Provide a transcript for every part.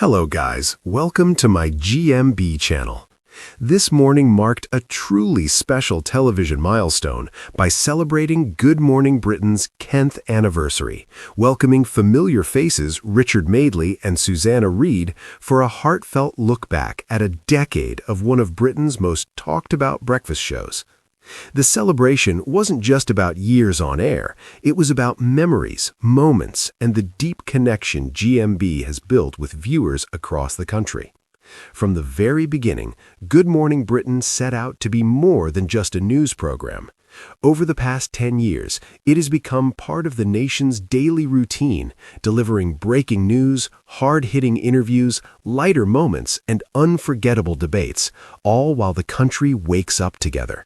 Hello guys, welcome to my GMB channel. This morning marked a truly special television milestone by celebrating Good Morning Britain's 10th anniversary, welcoming familiar faces Richard Madeley and Susanna Reid for a heartfelt look back at a decade of one of Britain's most talked about breakfast shows. The celebration wasn't just about years on air, it was about memories, moments, and the deep connection GMB has built with viewers across the country. From the very beginning, Good Morning Britain set out to be more than just a news program. Over the past 10 years, it has become part of the nation's daily routine, delivering breaking news, hard-hitting interviews, lighter moments, and unforgettable debates, all while the country wakes up together.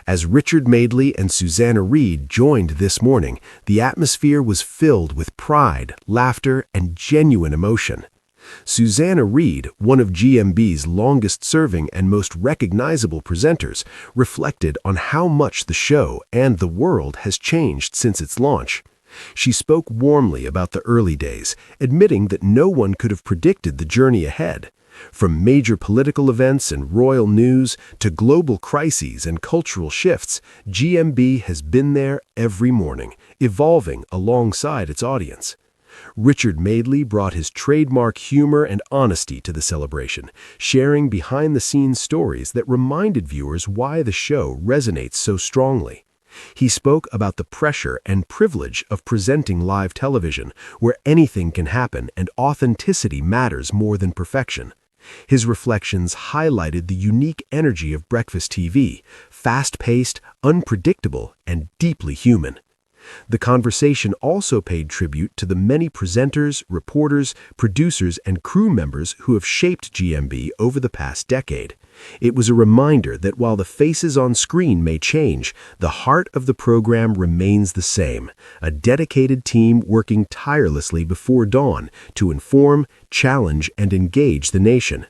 As Richard Madeley and Susanna Reid joined this morning, the atmosphere was filled with pride, laughter, and genuine emotion. Susanna Reid, one of GMB's longest-serving and most recognizable presenters, reflected on how much the show and the world has changed since its launch. She spoke warmly about the early days, admitting that no one could have predicted the journey ahead. From major political events and royal news to global crises and cultural shifts, GMB has been there every morning, evolving alongside its audience. Richard Madeley brought his trademark humor and honesty to the celebration, sharing behind-the-scenes stories that reminded viewers why the show resonates so strongly. He spoke about the pressure and privilege of presenting live television, where anything can happen and authenticity matters more than perfection. His reflections highlighted the unique energy of breakfast TV, fast-paced, unpredictable, and deeply human. The conversation also paid tribute to the many presenters, reporters, producers, and crew members who have shaped GMB over the past decade. It was a reminder that while the faces on screen may change, the heart of the program remains the same, a dedicated team working tirelessly before dawn to inform, challenge, and engage the nation.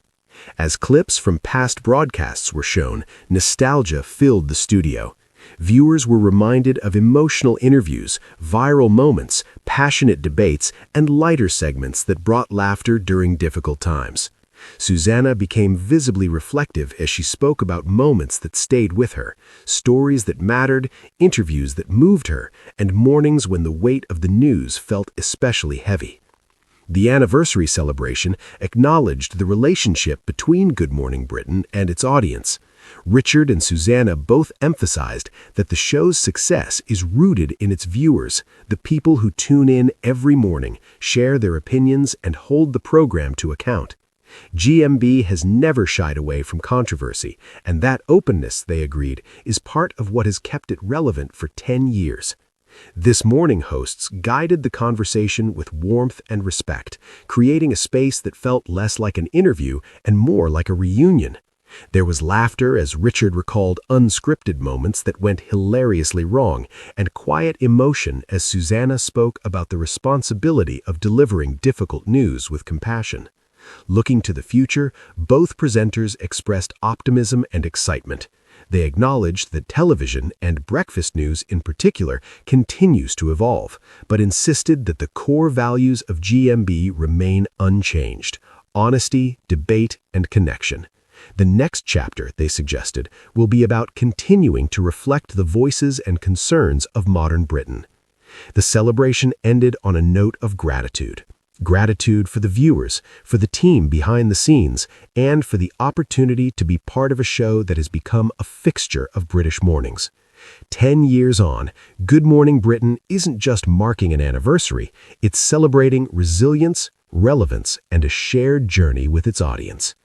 As clips from past broadcasts were shown, nostalgia filled the studio. Viewers were reminded of emotional interviews, viral moments, passionate debates, and lighter segments that brought laughter during difficult times. Susanna became visibly reflective as she spoke about moments that stayed with her, stories that mattered, interviews that moved her, and mornings when the weight of the news felt especially heavy. The anniversary celebration acknowledged the relationship between Good Morning Britain and its audience. Richard and Susanna both emphasized that the show's success is rooted in its viewers, the people who tune in every morning, share their opinions, and hold the program to account. GMB has never shied away from controversy, and that openness, they agreed, is part of what has kept it relevant for 10 years. This morning hosts guided the conversation with warmth and respect, creating a space that felt less like an interview and more like a reunion. There was laughter as Richard recalled unscripted moments that went hilariously wrong, and quiet emotion as Susanna spoke about the responsibility of delivering difficult news with compassion. Looking to the future, both presenters expressed optimism and excitement. They acknowledged that television, and breakfast news in particular, continues to evolve, but insisted that the core values of GMB remain unchanged: honesty, debate, and connection. The next chapter, they suggested, will be about continuing to reflect the voices and concerns of modern Britain. The celebration ended on a note of gratitude. Gratitude for the viewers, for the team behind the scenes, and for the opportunity to be part of a show that has become a fixture of British mornings. 10 years on, Good Morning Britain isn't just marking an anniversary, it's celebrating resilience, relevance, and a shared journey with its audience.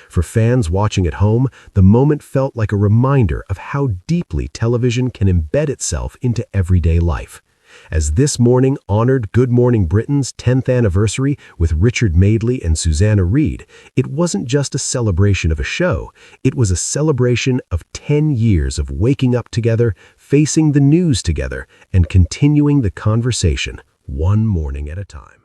For fans watching at home, the moment felt like a reminder of how deeply television can embed itself into everyday life. As this morning honored Good Morning Britain's 10th anniversary with Richard Madeley and Susanna Reid, it wasn't just a celebration of a show, it was a celebration of 10 years of waking up together, facing the news together, and continuing the conversation one morning at a time.